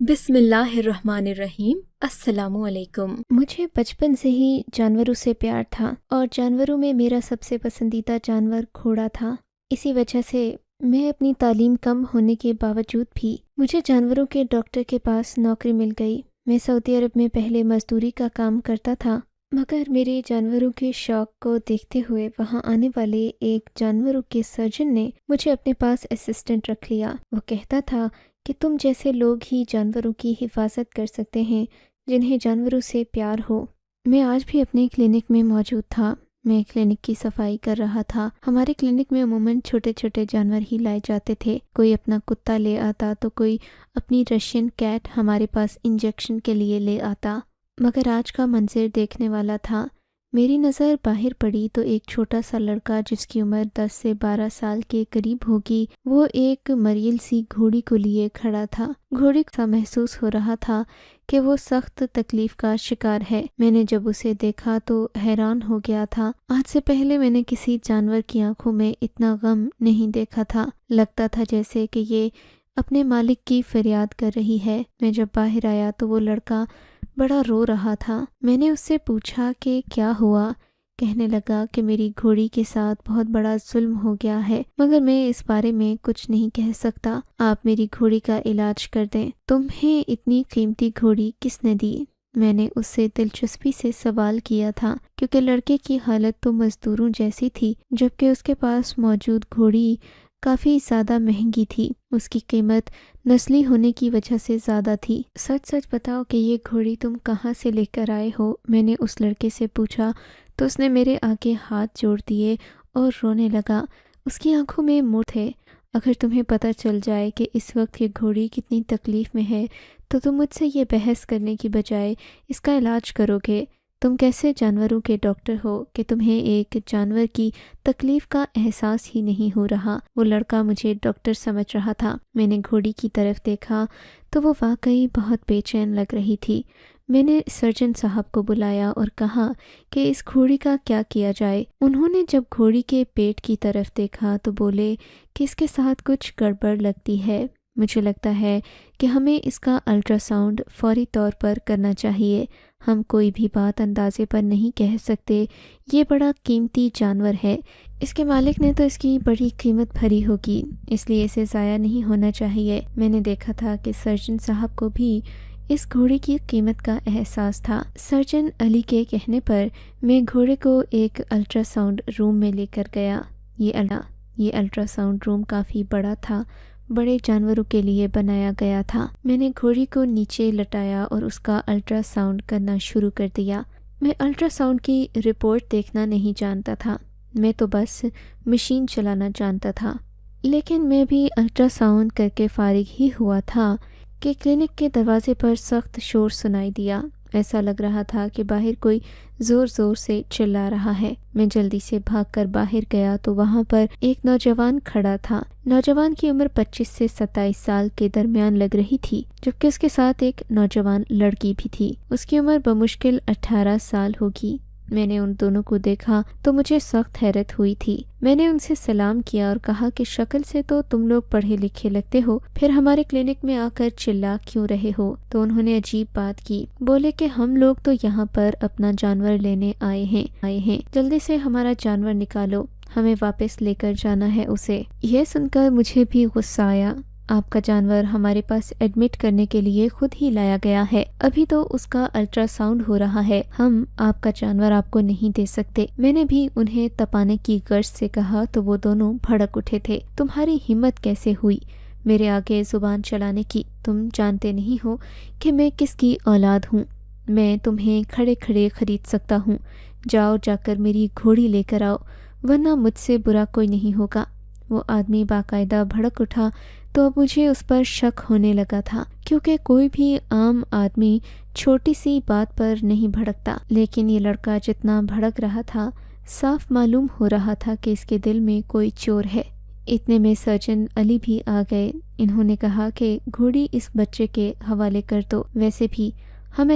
بسم اللہ الرحمن الرحیم۔ السلام علیکم۔ مجھے بچپن سے ہی جانوروں سے پیار تھا اور جانوروں میں میرا سب سے پسندیدہ جانور گھوڑا تھا۔ اسی وجہ سے میں اپنی تعلیم کم ہونے کے باوجود بھی مجھے جانوروں کے ڈاکٹر کے پاس نوکری مل گئی۔ میں سعودی عرب میں پہلے مزدوری کا کام کرتا تھا، مگر میرے جانوروں کے شوق کو دیکھتے ہوئے وہاں آنے والے ایک جانوروں کے سرجن نے مجھے اپنے پاس اسسٹنٹ رکھ لیا۔ وہ کہتا تھا کہ تم جیسے لوگ ہی جانوروں کی حفاظت کر سکتے ہیں جنہیں جانوروں سے پیار ہو۔ میں آج بھی اپنے کلینک میں موجود تھا۔ میں کلینک کی صفائی کر رہا تھا۔ ہمارے کلینک میں عموماً چھوٹے چھوٹے جانور ہی لائے جاتے تھے۔ کوئی اپنا کتا لے آتا تو کوئی اپنی رشین کیٹ ہمارے پاس انجیکشن کے لیے لے آتا، مگر آج کا منظر دیکھنے والا تھا۔ میری نظر باہر پڑی تو ایک چھوٹا سا لڑکا جس کی عمر 10 سے 12 سال کے قریب ہوگی، وہ ایک مریل سی گھوڑی کو لیے کھڑا تھا۔ گھوڑی سا محسوس ہو رہا تھا کہ وہ سخت تکلیف کا شکار ہے۔ میں نے جب اسے دیکھا تو حیران ہو گیا تھا۔ آج سے پہلے میں نے کسی جانور کی آنکھوں میں اتنا غم نہیں دیکھا تھا۔ لگتا تھا جیسے کہ یہ اپنے مالک کی فریاد کر رہی ہے۔ میں جب باہر آیا تو وہ لڑکا بڑا رو رہا تھا۔ میں نے اس سے پوچھا کہ کیا ہوا؟ کہنے لگا کہ میری گھوڑی کے ساتھ بہت بڑا ظلم ہو گیا ہے، مگر میں اس بارے میں کچھ نہیں کہہ سکتا۔ آپ میری گھوڑی کا علاج کر دیں۔ تمہیں اتنی قیمتی گھوڑی کس نے دی؟ میں نے اس سے دلچسپی سے سوال کیا تھا، کیونکہ لڑکے کی حالت تو مزدوروں جیسی تھی، جبکہ اس کے پاس موجود گھوڑی کافی زیادہ مہنگی تھی۔ اس کی قیمت نسلی ہونے کی وجہ سے زیادہ تھی۔ سچ سچ بتاؤ کہ یہ گھوڑی تم کہاں سے لے کر آئے ہو؟ میں نے اس لڑکے سے پوچھا تو اس نے میرے آگے ہاتھ جوڑ دیے اور رونے لگا۔ اس کی آنکھوں میں مور تھے۔ اگر تمہیں پتہ چل جائے کہ اس وقت یہ گھوڑی کتنی تکلیف میں ہے تو تم مجھ سے یہ بحث کرنے کی بجائے اس کا علاج کرو گے۔ تم کیسے جانوروں کے ڈاکٹر ہو کہ تمہیں ایک جانور کی تکلیف کا احساس ہی نہیں ہو رہا؟ وہ لڑکا مجھے ڈاکٹر سمجھ رہا تھا۔ میں نے گھوڑی کی طرف دیکھا تو وہ واقعی بہت بے چین لگ رہی تھی۔ میں نے سرجن صاحب کو بلایا اور کہا کہ اس گھوڑی کا کیا کیا جائے۔ انہوں نے جب گھوڑی کے پیٹ کی طرف دیکھا تو بولے کہ اس کے ساتھ کچھ گڑبڑ لگتی ہے۔ مجھے لگتا ہے کہ ہمیں اس کا الٹرا ساؤنڈ فوری طور پر کرنا چاہیے۔ ہم کوئی بھی بات اندازے پر نہیں کہہ سکتے۔ یہ بڑا قیمتی جانور ہے۔ اس کے مالک نے تو اس کی بڑی قیمت بھری ہوگی، اس لیے اسے ضائع نہیں ہونا چاہیے۔ میں نے دیکھا تھا کہ سرجن صاحب کو بھی اس گھوڑے کی قیمت کا احساس تھا۔ سرجن علی کے کہنے پر میں گھوڑے کو ایک الٹرا ساؤنڈ روم میں لے کر گیا۔ یہ الٹرا ساؤنڈ روم کافی بڑا تھا، بڑے جانوروں کے لیے بنایا گیا تھا۔ میں نے گھوڑی کو نیچے لٹایا اور اس کا الٹرا ساؤنڈ کرنا شروع کر دیا۔ میں الٹرا ساؤنڈ کی رپورٹ دیکھنا نہیں جانتا تھا، میں تو بس مشین چلانا جانتا تھا۔ لیکن میں بھی الٹرا ساؤنڈ کر کے فارغ ہی ہوا تھا کہ کلینک کے دروازے پر سخت شور سنائی دیا۔ ایسا لگ رہا تھا کہ باہر کوئی زور زور سے چلا رہا ہے۔ میں جلدی سے بھاگ کر باہر گیا تو وہاں پر ایک نوجوان کھڑا تھا۔ نوجوان کی عمر 25 سے 27 سال کے درمیان لگ رہی تھی، جبکہ اس کے ساتھ ایک نوجوان لڑکی بھی تھی۔ اس کی عمر بمشکل 18 سال ہوگی۔ میں نے ان دونوں کو دیکھا تو مجھے سخت حیرت ہوئی تھی۔ میں نے ان سے سلام کیا اور کہا کہ شکل سے تو تم لوگ پڑھے لکھے لگتے ہو، پھر ہمارے کلینک میں آ کر چلا کیوں رہے ہو؟ تو انہوں نے عجیب بات کی، بولے کہ ہم لوگ تو یہاں پر اپنا جانور لینے آئے ہیں، جلدی سے ہمارا جانور نکالو، ہمیں واپس لے کر جانا ہے اسے۔ یہ سن کر مجھے بھی غصہ آیا۔ آپ کا جانور ہمارے پاس ایڈمٹ کرنے کے لیے خود ہی لایا گیا ہے، ابھی تو اس کا الٹرا ساؤنڈ ہو رہا ہے، ہم آپ کا جانور آپ کو نہیں دے سکتے۔ میں نے بھی انہیں تپانے کی غرض سے کہا تو وہ دونوں بھڑک اٹھے تھے۔ تمہاری ہمت کیسے ہوئی میرے آگے زبان چلانے کی؟ تم جانتے نہیں ہو کہ میں کس کی اولاد ہوں؟ میں تمہیں کھڑے کھڑے خرید سکتا ہوں۔ جاؤ جا کر میری گھوڑی لے کر آؤ، ورنہ مجھ سے برا کوئی نہیں ہوگا۔ وہ آدمی باقاعدہ بھڑک اٹھا تو اب مجھے اس پر شک ہونے لگا تھا، کیونکہ کوئی بھی عام آدمی چھوٹی سی بات پر نہیں بھڑکتا، لیکن یہ لڑکا جتنا بھڑک رہا تھا صاف معلوم ہو رہا تھا کہ اس کے دل میں کوئی چور ہے۔ اتنے میں سرجن علی بھی آ گئے۔ انہوں نے کہا کہ گھوڑی اس بچے کے حوالے کر دو، ویسے بھی ہم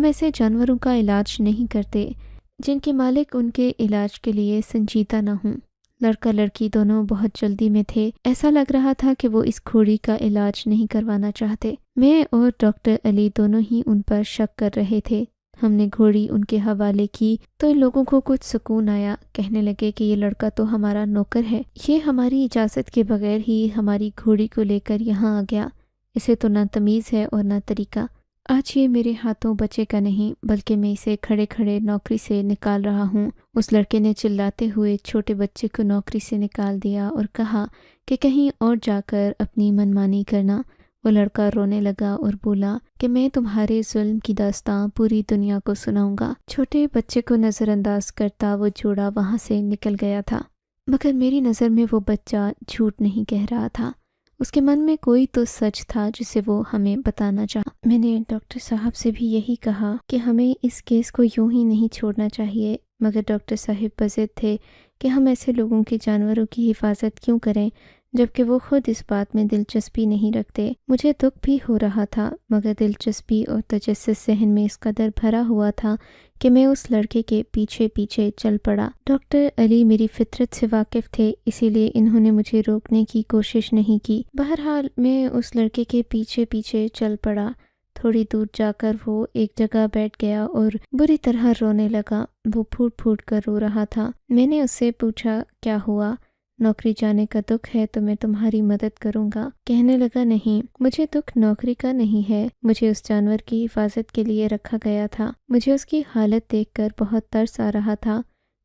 ایسے جانوروں کا علاج نہیں کرتے جن کے مالک ان کے علاج کے لیے سنجیدہ نہ ہوں۔ لڑکا لڑکی دونوں بہت جلدی میں تھے۔ ایسا لگ رہا تھا کہ وہ اس گھوڑی کا علاج نہیں کروانا چاہتے۔ میں اور ڈاکٹر علی دونوں ہی ان پر شک کر رہے تھے۔ ہم نے گھوڑی ان کے حوالے کی تو ان لوگوں کو کچھ سکون آیا۔ کہنے لگے کہ یہ لڑکا تو ہمارا نوکر ہے، یہ ہماری اجازت کے بغیر ہی ہماری گھوڑی کو لے کر یہاں آ گیا، اسے تو نہ تمیز ہے اور نہ طریقہ۔ آج یہ میرے ہاتھوں بچے کا نہیں بلکہ میں اسے کھڑے کھڑے نوکری سے نکال رہا ہوں۔ اس لڑکے نے چلاتے ہوئے چھوٹے بچے کو نوکری سے نکال دیا اور کہا کہ کہیں اور جا کر اپنی منمانی کرنا۔ وہ لڑکا رونے لگا اور بولا کہ میں تمہارے ظلم کی داستان پوری دنیا کو سناؤں گا۔ چھوٹے بچے کو نظر انداز کرتا وہ جوڑا وہاں سے نکل گیا تھا، مگر میری نظر میں وہ بچہ جھوٹ نہیں کہہ رہا تھا۔ اس کے من میں کوئی تو سچ تھا جسے وہ ہمیں بتانا چاہا۔ میں نے ڈاکٹر صاحب سے بھی یہی کہا کہ ہمیں اس کیس کو یوں ہی نہیں چھوڑنا چاہیے، مگر ڈاکٹر صاحب بضد تھے کہ ہم ایسے لوگوں کے جانوروں کی حفاظت کیوں کریں جبکہ وہ خود اس بات میں دلچسپی نہیں رکھتے۔ مجھے دکھ بھی ہو رہا تھا مگر دلچسپی اور تجسس ذہن میں اس قدر بھرا ہوا تھا کہ میں اس لڑکے کے پیچھے پیچھے چل پڑا۔ ڈاکٹر علی میری فطرت سے واقف تھے، اسی لیے انہوں نے مجھے روکنے کی کوشش نہیں کی۔ بہرحال میں اس لڑکے کے پیچھے پیچھے چل پڑا۔ تھوڑی دور جا کر وہ ایک جگہ بیٹھ گیا اور بری طرح رونے لگا۔ وہ پھوٹ پھوٹ کر رو رہا تھا۔ میں نے اس سے پوچھا کیا ہوا؟ نوکری جانے کا دکھ ہے تو میں تمہاری مدد کروں گا۔ کہنے لگا نہیں، مجھے دکھ نوکری کا نہیں ہے، مجھے اس جانور کی حفاظت کے لیے رکھا گیا تھا۔ مجھے اس کی حالت دیکھ کر بہت ترس آ رہا تھا،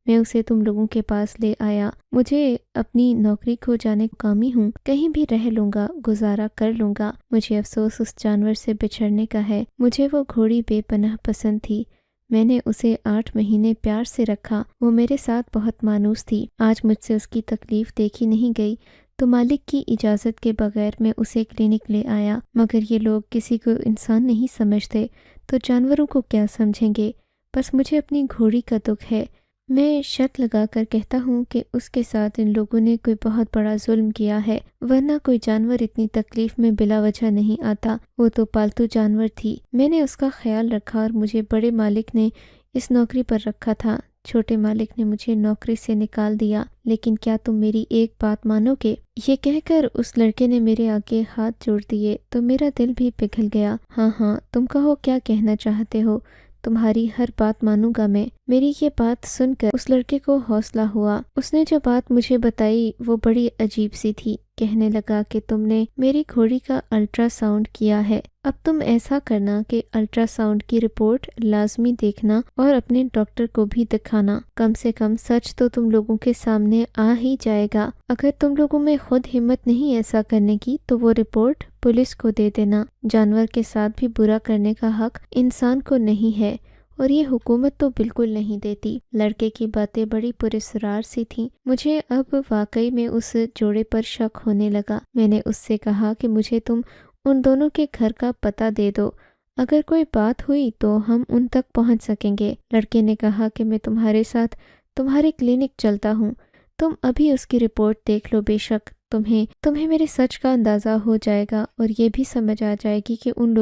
میں اسے تم لوگوں کے پاس لے آیا۔ مجھے اپنی نوکری کھو جانے کو کامی ہوں، کہیں بھی رہ لوں گا، گزارا کر لوں گا۔ مجھے افسوس اس جانور سے بچھڑنے کا ہے۔ مجھے وہ گھوڑی بے پناہ پسند تھی، میں نے اسے 8 مہینے پیار سے رکھا، وہ میرے ساتھ بہت مانوس تھی۔ آج مجھ سے اس کی تکلیف دیکھی نہیں گئی تو مالک کی اجازت کے بغیر میں اسے کلینک لے آیا، مگر یہ لوگ کسی کو انسان نہیں سمجھتے تو جانوروں کو کیا سمجھیں گے؟ بس مجھے اپنی گھوڑی کا دکھ ہے۔ میں شرط لگا کر کہتا ہوں کہ اس کے ساتھ ان لوگوں نے کوئی بہت بڑا ظلم کیا ہے، ورنہ کوئی جانور اتنی تکلیف میں بلا وجہ نہیں آتا۔ وہ تو پالتو جانور تھی، میں نے اس کا خیال رکھا اور مجھے بڑے مالک نے اس نوکری پر رکھا تھا۔ چھوٹے مالک نے مجھے نوکری سے نکال دیا، لیکن کیا تم میری ایک بات مانو گے؟ یہ کہہ کر اس لڑکے نے میرے آگے ہاتھ جوڑ دیے تو میرا دل بھی پگھل گیا۔ ہاں ہاں، تم کہو کیا کہنا چاہتے ہو، تمہاری ہر بات مانوں گا میں۔ میری یہ بات سن کر اس لڑکے کو حوصلہ ہوا۔ اس نے جو بات مجھے بتائی وہ بڑی عجیب سی تھی۔ کہنے لگا کہ تم نے میری گھوڑی کا الٹرا ساؤنڈ کیا ہے، اب تم ایسا کرنا کہ الٹرا ساؤنڈ کی رپورٹ لازمی دیکھنا اور اپنے ڈاکٹر کو بھی دکھانا، کم سے کم سچ تو تم لوگوں کے سامنے آ ہی جائے گا۔ اگر تم لوگوں میں خود ہمت نہیں ایسا کرنے کی تو وہ رپورٹ پولیس کو دے دینا۔ جانور کے ساتھ بھی برا کرنے کا حق انسان کو نہیں ہے اور یہ حکومت تو بالکل نہیں دیتی۔ لڑکے کی باتیں بڑی پراسرار سی تھیں۔ مجھے اب واقعی میں اس جوڑے پر شک ہونے لگا۔ میں نے اس سے کہا کہ مجھے تم ان دونوں کے گھر کا پتہ دے دو، اگر کوئی بات ہوئی تو ہم ان تک پہنچ سکیں گے۔ لڑکے نے کہا کہ میں تمہارے ساتھ تمہارے کلینک چلتا ہوں، تم ابھی اس کی رپورٹ دیکھ لو، بے شک تمہیں میرے سچ کا اندازہ ہو جائے گا اور یہ بھی سمجھ آ جائے گی کہ ان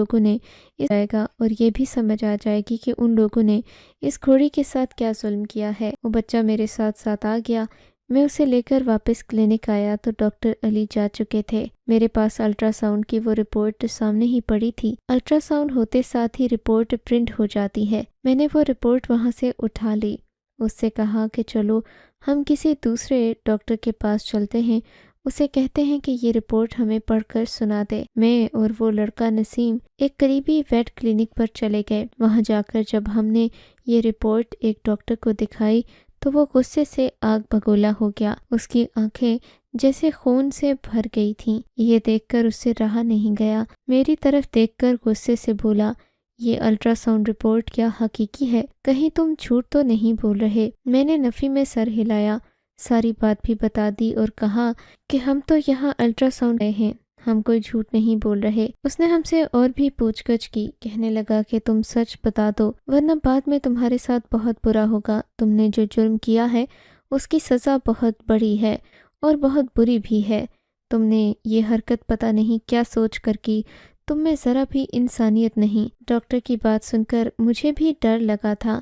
لوگوں نے اس گھوڑی کے ساتھ کیا ظلم کیا ہے۔ وہ بچہ میرے ساتھ ساتھ آ گیا۔ میں اسے لے کر واپس کلینک آیا تو ڈاکٹر علی جا چکے تھے۔ میرے پاس الٹرا ساؤنڈ کی وہ رپورٹ سامنے ہی پڑی تھی۔ الٹرا ساؤنڈ ہوتے ساتھ ہی رپورٹ پرنٹ ہو جاتی ہے۔ میں نے وہ رپورٹ وہاں سے اٹھا لی، اس سے کہا کہ چلو ہم کسی دوسرے ڈاکٹر کے پاس چلتے ہیں، اسے کہتے ہیں کہ یہ رپورٹ ہمیں پڑھ کر سنا دے۔ میں اور وہ لڑکا نسیم ایک قریبی ویٹ کلینک پر چلے گئے۔ وہاں جا کر جب ہم نے یہ رپورٹ ایک ڈاکٹر کو دکھائی تو وہ غصے سے آگ بگولا ہو گیا، اس کی آنکھیں جیسے خون سے بھر گئی تھیں۔ یہ دیکھ کر اس سے رہا نہیں گیا، میری طرف دیکھ کر غصے سے بولا، یہ الٹرا ساؤنڈ رپورٹ کیا حقیقی ہے؟ کہیں تم جھوٹ تو نہیں بول رہے؟ میں نے نفی میں سر ہلایا، ساری بات بھی بتا دی اور کہا کہ ہم تو یہاں الٹرا ساؤنڈ آئے ہیں، ہم کوئی جھوٹ نہیں بول رہے۔ اس نے ہم سے اور بھی پوچھ گچھ کی، کہنے لگا کہ تم سچ بتا دو ورنہ بعد میں تمہارے ساتھ بہت برا ہوگا۔ تم نے جو جرم کیا ہے اس کی سزا بہت بڑی ہے اور بہت بری بھی ہے۔ تم نے یہ حرکت پتہ نہیں کیا سوچ کر کی، تم میں ذرا بھی انسانیت نہیں۔ ڈاکٹر کی بات سن کر مجھے بھی ڈر لگا تھا۔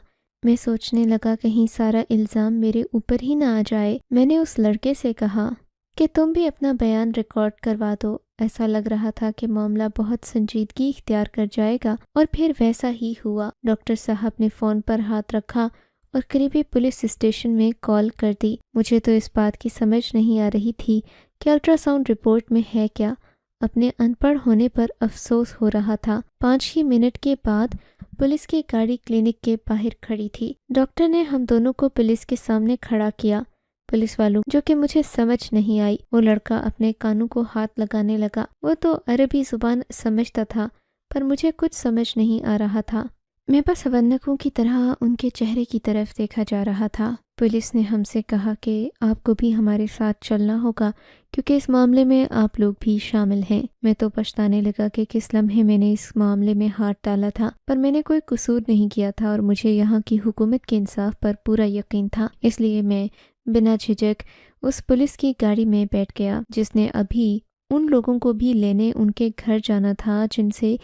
میں سوچنے لگا کہیں سارا الزام میرے اوپر ہی نہ آ جائے۔ میں نے اس لڑکے سے کہا کہ تم بھی اپنا بیان ریکارڈ کروا دو۔ ایسا لگ رہا تھا کہ معاملہ بہت سنجیدگی اختیار کر جائے گا، اور پھر ویسا ہی ہوا۔ ڈاکٹر صاحب نے فون پر ہاتھ رکھا اور قریبی پولیس اسٹیشن میں کال کر دی۔ مجھے تو اس بات کی سمجھ نہیں آ رہی تھی کہ الٹرا ساؤنڈ رپورٹ میں ہے کیا۔ اپنے ان پڑھ ہونے پر افسوس ہو رہا تھا۔ 5 ہی منٹ کے بعد پولیس کی گاڑی کلینک کے باہر کھڑی تھی۔ ڈاکٹر نے ہم دونوں کو پولیس کے سامنے کھڑا کیا۔ پولیس والوں جو کہ مجھے سمجھ نہیں آئی۔ وہ لڑکا اپنے کانوں کو ہاتھ لگانے لگا۔ وہ تو عربی زبان سمجھتا تھا، پر مجھے کچھ سمجھ نہیں آ رہا تھا۔ میں بس ونکوں کی طرح ان کے چہرے کی طرف دیکھا جا رہا تھا۔ پولیس نے ہم سے کہا کہ آپ کو بھی ہمارے ساتھ چلنا ہوگا، کیونکہ اس معاملے میں آپ لوگ بھی شامل ہیں۔ میں تو پچھتانے لگا کہ کس لمحے میں نے اس معاملے میں ہاتھ ڈالا تھا، پر میں نے کوئی قصور نہیں کیا تھا اور مجھے یہاں کی حکومت کے انصاف پر پورا یقین تھا۔ اس لیے میں بنا جھجک اس پولیس کی گاڑی میں بیٹھ گیا، جس نے ابھی ان لوگوں کو بھی لینے ان کے گھر جانا تھا جن سے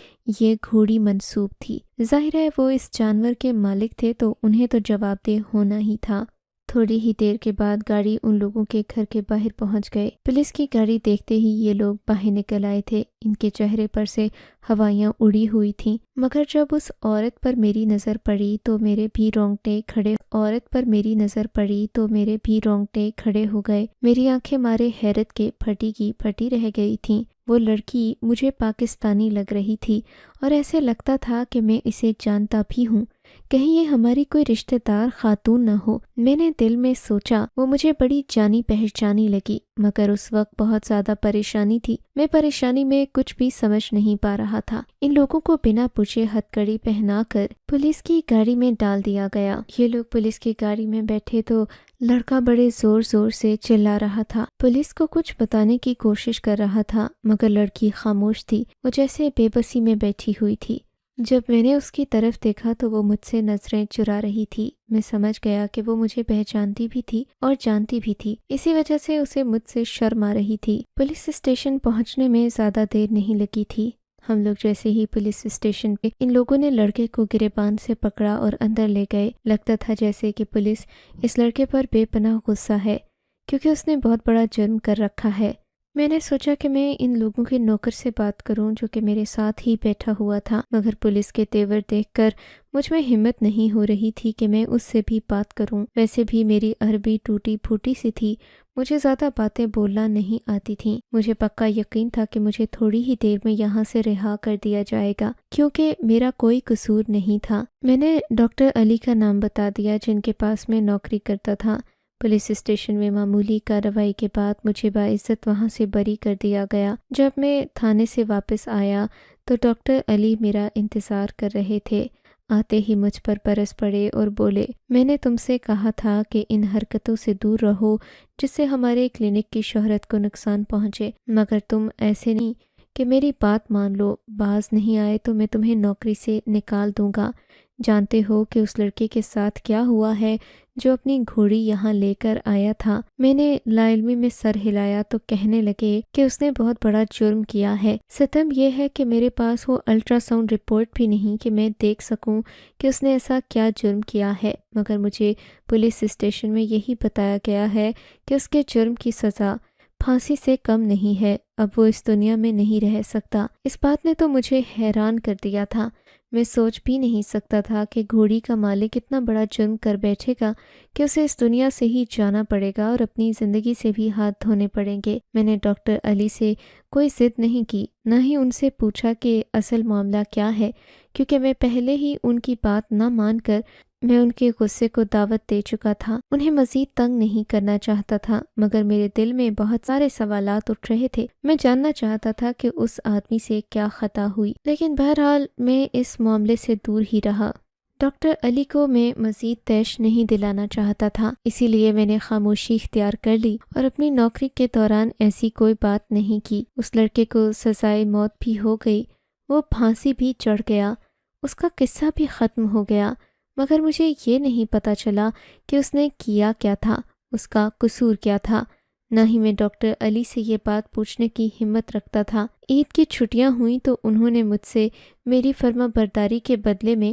یہ گھوڑی منسوب تھی۔ ظاہر ہے وہ اس جانور کے مالک تھے تو انہیں تو جواب دہ ہونا ہی تھا۔ تھوڑی ہی دیر کے بعد گاڑی ان لوگوں کے گھر کے باہر پہنچ گئے۔ پولیس کی گاڑی دیکھتے ہی یہ لوگ باہر نکل آئے تھے۔ ان کے چہرے پر سے ہوائیاں اڑی ہوئی تھیں، مگر جب اس عورت پر میری نظر پڑی تو میرے بھی رونگٹے کھڑے ہو گئے۔ میری آنکھیں مارے حیرت کے پھٹی کی پھٹی رہ گئی تھیں۔ وہ لڑکی مجھے پاکستانی لگ رہی تھی اور ایسے لگتا تھا کہ میں اسے جانتا بھی ہوں، کہیں یہ ہماری کوئی رشتہ دار خاتون نہ ہو۔ میں نے دل میں سوچا وہ مجھے بڑی جانی پہچانی لگی، مگر اس وقت بہت زیادہ پریشانی تھی۔ میں پریشانی میں کچھ بھی سمجھ نہیں پا رہا تھا۔ ان لوگوں کو بنا پوچھے ہتھکڑی پہنا کر پولیس کی گاڑی میں ڈال دیا گیا۔ یہ لوگ پولیس کی گاڑی میں بیٹھے تو لڑکا بڑے زور زور سے چلا رہا تھا، پولیس کو کچھ بتانے کی کوشش کر رہا تھا، مگر لڑکی خاموش تھی، وہ جیسے بے بسی میں بیٹھی ہوئی تھی۔ جب میں نے اس کی طرف دیکھا تو وہ مجھ سے نظریں چرا رہی تھی۔ میں سمجھ گیا کہ وہ مجھے پہچانتی بھی تھی اور جانتی بھی تھی، اسی وجہ سے اسے مجھ سے شرم آ رہی تھی۔ پولیس اسٹیشن پہنچنے میں زیادہ دیر نہیں لگی تھی۔ ہم لوگ جیسے ہی پولیس اسٹیشن پہ، ان لوگوں نے لڑکے کو گریبان سے پکڑا اور اندر لے گئے۔ لگتا تھا جیسے کہ پولیس اس لڑکے پر بے پناہ غصہ ہے، کیونکہ اس نے بہت بڑا جرم کر رکھا ہے۔ میں نے سوچا کہ میں ان لوگوں کے نوکر سے بات کروں جو کہ میرے ساتھ ہی بیٹھا ہوا تھا، مگر پولیس کے تیور دیکھ کر مجھ میں ہمت نہیں ہو رہی تھی کہ میں اس سے بھی بات کروں۔ ویسے بھی میری عربی ٹوٹی پھوٹی سی تھی، مجھے زیادہ باتیں بولنا نہیں آتی تھیں۔ مجھے پکا یقین تھا کہ مجھے تھوڑی ہی دیر میں یہاں سے رہا کر دیا جائے گا، کیونکہ میرا کوئی قصور نہیں تھا۔ میں نے ڈاکٹر علی کا نام بتا دیا جن کے پاس میں نوکری کرتا تھا۔ پولیس اسٹیشن میں معمولی کارروائی کے بعد مجھے باعزت وہاں سے بری کر دیا گیا۔ جب میں تھانے سے واپس آیا تو ڈاکٹر علی میرا انتظار کر رہے تھے۔ آتے ہی مجھ پر برس پڑے اور بولے، میں نے تم سے کہا تھا کہ ان حرکتوں سے دور رہو جس سے ہمارے کلینک کی شہرت کو نقصان پہنچے، مگر تم ایسے نہیں کہ میری بات مان لو۔ باز نہیں آئے تو میں تمہیں نوکری سے نکال دوں گا۔ جانتے ہو کہ اس لڑکے کے ساتھ کیا ہوا ہے جو اپنی گھوڑی یہاں لے کر آیا تھا؟ میں نے لا علمی میں سر ہلایا تو کہنے لگے کہ اس نے بہت بڑا جرم کیا ہے۔ ستم یہ ہے کہ میرے پاس وہ الٹرا ساؤنڈ رپورٹ بھی نہیں کہ میں دیکھ سکوں کہ اس نے ایسا کیا جرم کیا ہے، مگر مجھے پولیس اسٹیشن میں یہی بتایا گیا ہے کہ اس کے جرم کی سزا پھانسی سے کم نہیں ہے، اب وہ اس دنیا میں نہیں رہ سکتا۔ اس بات نے تو مجھے حیران کر دیا تھا۔ میں سوچ بھی نہیں سکتا تھا کہ گھوڑی کا مالک اتنا بڑا جرم کر بیٹھے گا کہ اسے اس دنیا سے ہی جانا پڑے گا اور اپنی زندگی سے بھی ہاتھ دھونے پڑیں گے۔ میں نے ڈاکٹر علی سے کوئی ضد نہیں کی، نہ ہی ان سے پوچھا کہ اصل معاملہ کیا ہے، کیونکہ میں پہلے ہی ان کی بات نہ مان کر میں ان کے غصے کو دعوت دے چکا تھا۔ انہیں مزید تنگ نہیں کرنا چاہتا تھا، مگر میرے دل میں بہت سارے سوالات اٹھ رہے تھے۔ میں جاننا چاہتا تھا کہ اس آدمی سے کیا خطا ہوئی، لیکن بہرحال میں اس معاملے سے دور ہی رہا۔ ڈاکٹر علی کو میں مزید تیش نہیں دلانا چاہتا تھا، اسی لیے میں نے خاموشی اختیار کر لی اور اپنی نوکری کے دوران ایسی کوئی بات نہیں کی۔ اس لڑکے کو سزائے موت بھی ہو گئی، وہ پھانسی بھی چڑھ گیا، اس کا قصہ بھی ختم ہو گیا، مگر مجھے یہ نہیں پتا چلا کہ اس نے کیا کیا تھا، اس کا قصور کیا تھا۔ نہ ہی میں ڈاکٹر علی سے یہ بات پوچھنے کی ہمت رکھتا تھا۔ عید کی چھٹیاں ہوئیں تو انہوں نے مجھ سے میری فرما برداری کے بدلے میں